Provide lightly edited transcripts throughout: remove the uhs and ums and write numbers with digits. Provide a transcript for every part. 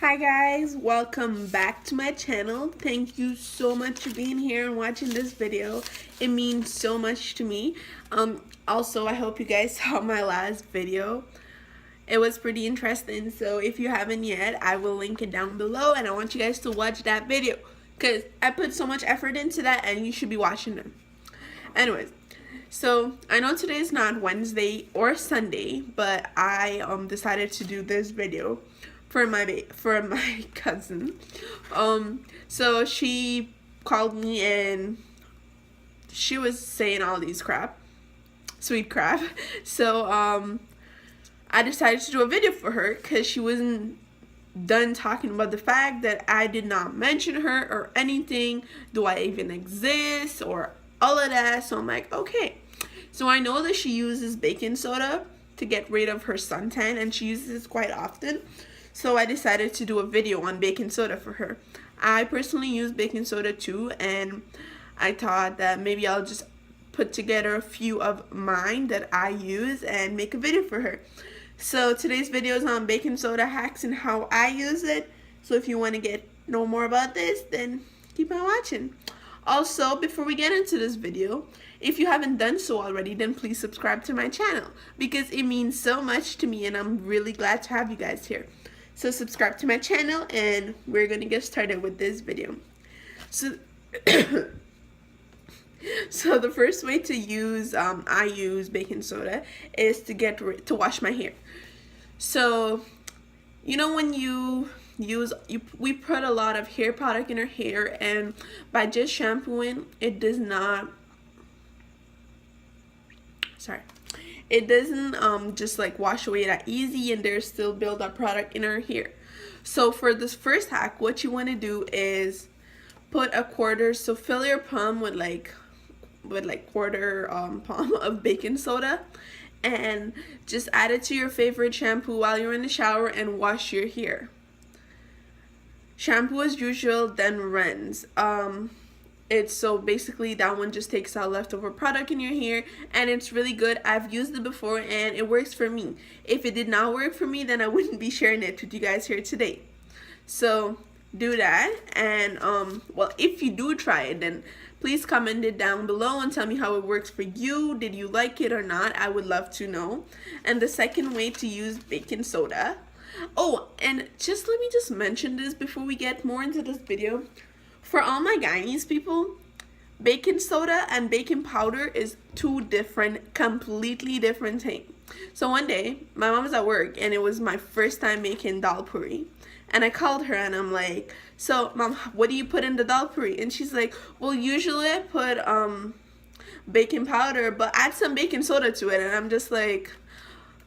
Hi guys, welcome back to my channel. Thank you so much for being here and watching this video. It means so much to me. Also, I hope you guys saw my last video. It was pretty interesting, so if you haven't yet, I will link it down below and I want you guys to watch that video because I put so much effort into that and you should be watching them. Anyways, so I know today is not Wednesday or Sunday, but I decided to do this video for my cousin. So she called me and she was saying all these sweet crap. So I decided to do a video for her because she wasn't done talking about the fact that I did not mention her or anything. Do I even exist or all of that? So I'm like, okay. So I know that she uses baking soda to get rid of her suntan and she uses this quite often. So I decided to do a video on baking soda for her. I personally use baking soda too, and I thought that maybe I'll just put together a few of mine that I use and make a video for her. So today's video is on baking soda hacks and how I use it. So if you want to know more about this, then keep on watching. Also, before we get into this video, if you haven't done so already, then please subscribe to my channel because it means so much to me and I'm really glad to have you guys here. So subscribe to my channel and we're gonna get started with this video. So so the first way to use I use baking soda is to wash my hair. So you know when we put a lot of hair product in our hair, and by just shampooing it doesn't just like wash away that easy, and there's still build up product in our hair. So for this first hack, what you want to do is put a quarter, so fill your palm with like quarter palm of baking soda and just add it to your favorite shampoo while you're in the shower and wash your hair. Shampoo as usual, then rinse. So basically that one just takes out leftover product in your hair and it's really good. I've used it before and it works for me. If it did not work for me, then I wouldn't be sharing it with you guys here today. So do that, and well, if you do try it, then please comment it down below and tell me how it works for you. Did you like it or not? I would love to know. And the second way to use baking soda, oh, and let me mention this before we get more into this video. For all my Guyanese people, baking soda and baking powder is two completely different things. So one day, my mom was at work and it was my first time making dal puri. And I called her and I'm like, so mom, what do you put in the dal puri? And she's like, well, usually I put baking powder, but add some baking soda to it. And I'm just like,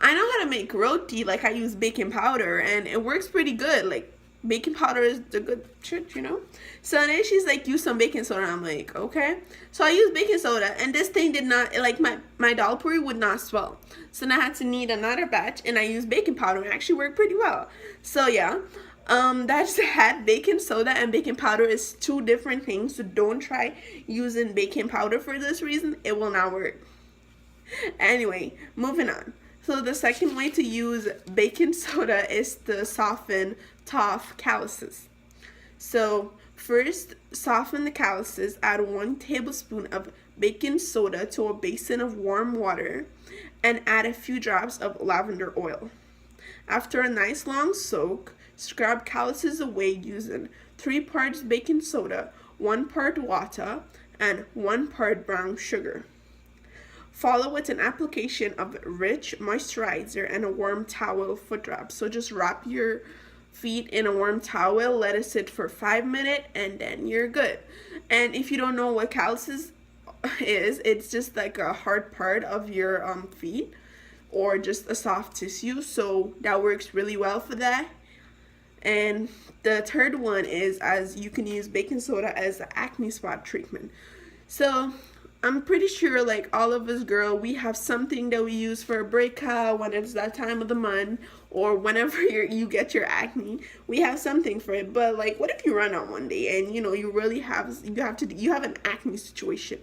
I know how to make roti, like I use baking powder and it works pretty good. Like baking powder is the good shit, you know? So then she's like, use some baking soda. I'm like, okay. So I used baking soda and this thing did not, like my dal puri would not swell. So then I had to knead another batch and I used baking powder and it actually worked pretty well. So yeah, that's that. Baking soda and baking powder is two different things. So don't try using baking powder for this reason. It will not work. Anyway, moving on. So the second way to use baking soda is to soften tough calluses. So first, soften the calluses. Add 1 tablespoon of baking soda to a basin of warm water and add a few drops of lavender oil. After a nice long soak, scrub calluses away using 3 parts baking soda, 1 part water, and 1 part brown sugar. Follow with an application of rich moisturizer and a warm towel foot wrap. So just wrap your feet in a warm towel, let it sit for 5 minutes, and then you're good. And if you don't know what calluses is, it's just like a hard part of your feet or just a soft tissue. So that works really well for that. And the third one is, as you can use baking soda as an acne spot treatment. So I'm pretty sure like all of us girl, we have something that we use for a breakout when it's that time of the month or whenever you get your acne, we have something for it. But like, what if you run out one day and you really have an acne situation,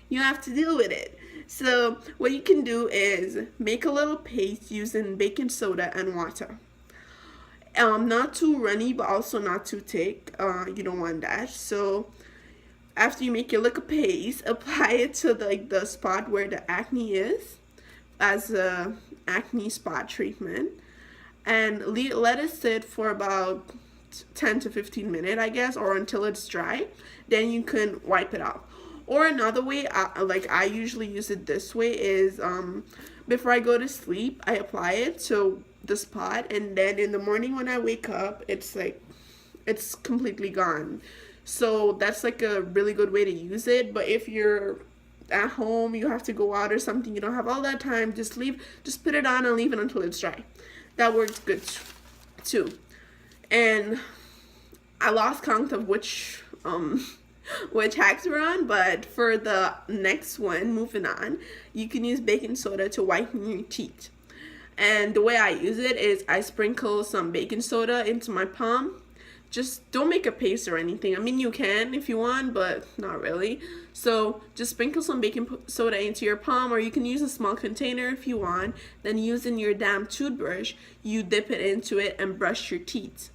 you have to deal with it. So what you can do is make a little paste using baking soda and water. Not too runny, but also not too thick. You don't want that. So after you make your liquid paste, apply it to the spot where the acne is, as a acne spot treatment, and let it sit for about 10 to 15 minutes, I guess, or until it's dry. Then you can wipe it off. Or another way, like I usually use it this way, is before I go to sleep, I apply it to the spot, and then in the morning when I wake up, it's completely gone. So that's like a really good way to use it. But if you're at home, you have to go out or something, you don't have all that time, just put it on and leave it until it's dry. That works good too. And I lost count of which hacks we're on, but for the next one, moving on, you can use baking soda to whiten your teeth. And the way I use it is I sprinkle some baking soda into my palm. Just don't make a paste or anything. I mean, you can if you want, but not really. So just sprinkle some baking soda into your palm, or you can use a small container if you want. Then using your damn toothbrush, you dip it into it and brush your teeth.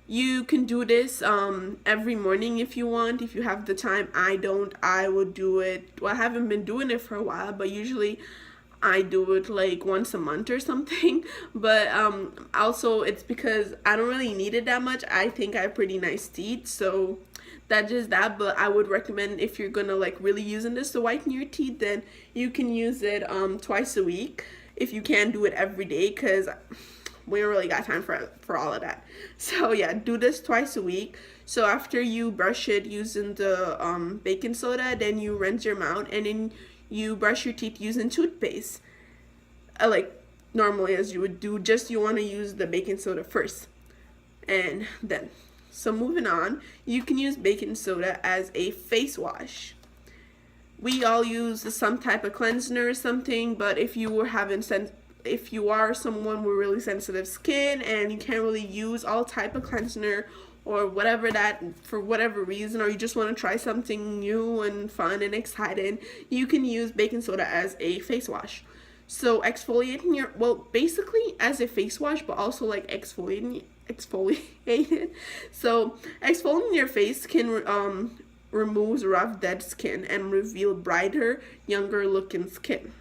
You can do this every morning if you want, if you have the time. I don't. I would do it. Well, I haven't been doing it for a while, but usually I do it like once a month or something. But also it's because I don't really need it that much. I think I have pretty nice teeth, so that's just that. But I would recommend, if you're gonna like really using this to whiten your teeth, then you can use it twice a week if you can do it every day, because we don't really got time for all of that. So yeah, do this twice a week. So after you brush it using the baking soda, then you rinse your mouth, and then you brush your teeth using toothpaste, like normally as you would do. Just you want to use the baking soda first, and then. So moving on, you can use baking soda as a face wash. We all use some type of cleanser or something, but if you are someone with really sensitive skin and you can't really use all type of cleanser or whatever, that for whatever reason, or you just want to try something new and fun and exciting, you can use baking soda as a face wash. So exfoliating basically as a face wash, but also like exfoliating. So exfoliating your face can removes rough dead skin and reveal brighter, younger looking skin.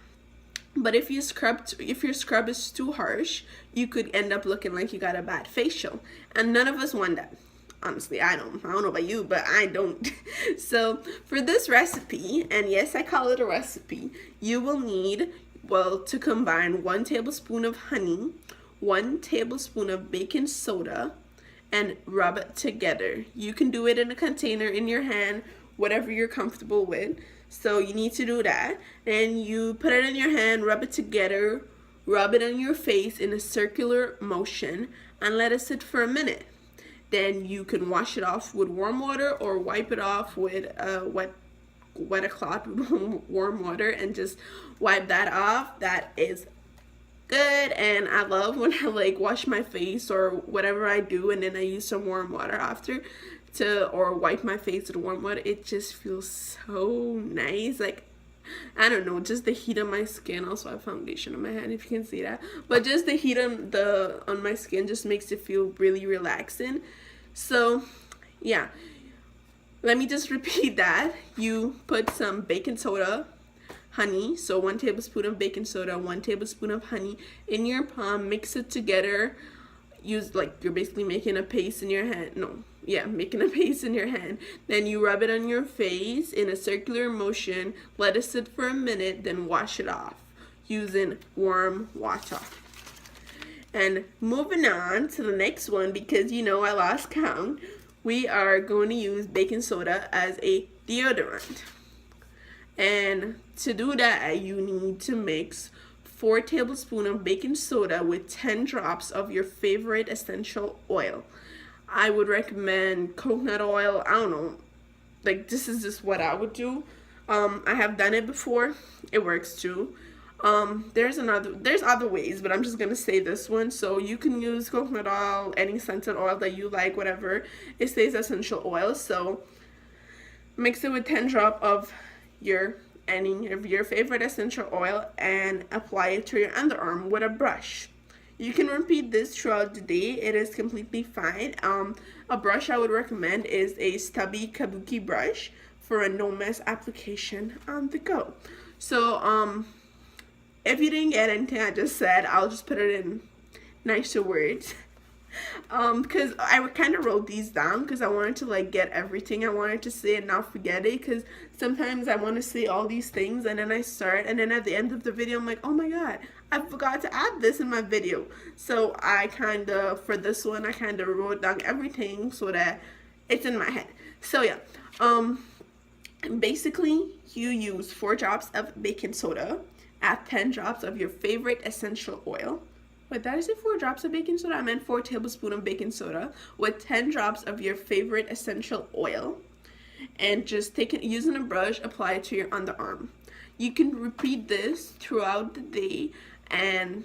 But if your scrub is too harsh, you could end up looking like you got a bad facial, and none of us want that. Honestly, I don't know about you, but I don't. So for this recipe, and yes, I call it a recipe, you will need, to combine 1 tablespoon of honey, 1 tablespoon of baking soda, and rub it together. You can do it in a container, in your hand, whatever you're comfortable with. So you need to do that. And you put it in your hand, rub it together, rub it on your face in a circular motion, and let it sit for a minute. Then you can wash it off with warm water, or wipe it off with wet a cloth with warm water, and just wipe that off. That is good. And I love when I like wash my face or whatever I do, and then I use some warm water after or wipe my face with warm water. It just feels so nice. Like, I don't know, just the heat on my skin. Also, I have foundation on my hand, if you can see that. But just the heat on my skin just makes it feel really relaxing. So, yeah. Let me just repeat that. You put some baking soda, honey, so 1 tablespoon of baking soda, 1 tablespoon of honey in your palm. Mix it together. Use, like, you're basically making a paste in your hand. Making a paste in your hand. Then you rub it on your face in a circular motion. Let it sit for a minute, then wash it off using warm water. And moving on to the next one, because I lost count, we are going to use baking soda as a deodorant. And to do that, you need to mix 4 tablespoons of baking soda with 10 drops of your favorite essential oil. I would recommend coconut oil. I don't know. Like, this is just what I would do. I have done it before. It works too. There's other ways, but I'm just gonna say this one. So you can use coconut oil, any scented oil that you like, whatever. It says essential oil. So mix it with 10 drops of any of your favorite essential oil and apply it to your underarm with a brush. You can repeat this throughout the day. It is completely fine. A brush I would recommend is a stubby kabuki brush for a no mess application on the go. So if you didn't get anything I just said, I'll just put it in nicer words. Because I kind of wrote these down because I wanted to like get everything I wanted to say and not forget it, because sometimes I want to say all these things and then I start and then at the end of the video I'm like, oh my god, I forgot to add this in my video. So I kind of, for this one, I kind of wrote down everything so that it's in my head. So yeah, basically you use 4 drops of baking soda, add 10 drops of your favorite essential oil. Wait, did I say 4 drops of baking soda? I meant 4 tablespoons of baking soda with 10 drops of your favorite essential oil. And just take it, using a brush, apply it to your underarm. You can repeat this throughout the day and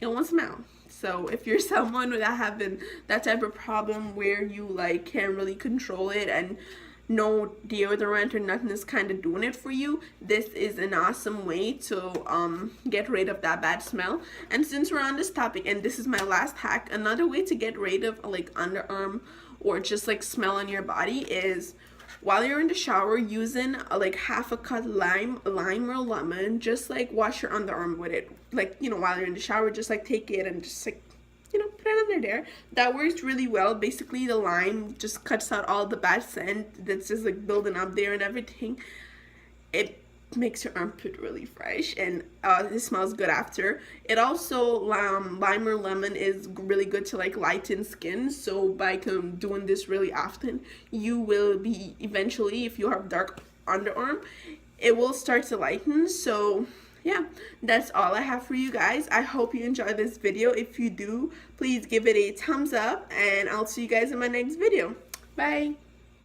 it won't smell. So if you're someone that having that type of problem where you like can't really control it and no deodorant or nothing is kind of doing it for you, this is an awesome way to get rid of that bad smell. And since we're on this topic, and this is my last hack, another way to get rid of like underarm or just like smell on your body is while you're in the shower, using like half a cut lime or lemon, just like wash your underarm with it. Like, you know, while you're in the shower, just like take it and just like, you know, put it under there. That works really well. Basically, the lime just cuts out all the bad scent that's just like building up there and everything. It makes your armpit really fresh and it smells good after. It also, lime or lemon is really good to like lighten skin. So by doing this really often, you will be eventually, if you have dark underarm, it will start to lighten. So yeah, that's all I have for you guys. I hope you enjoyed this video. If you do, please give it a thumbs up and I'll see you guys in my next video. Bye.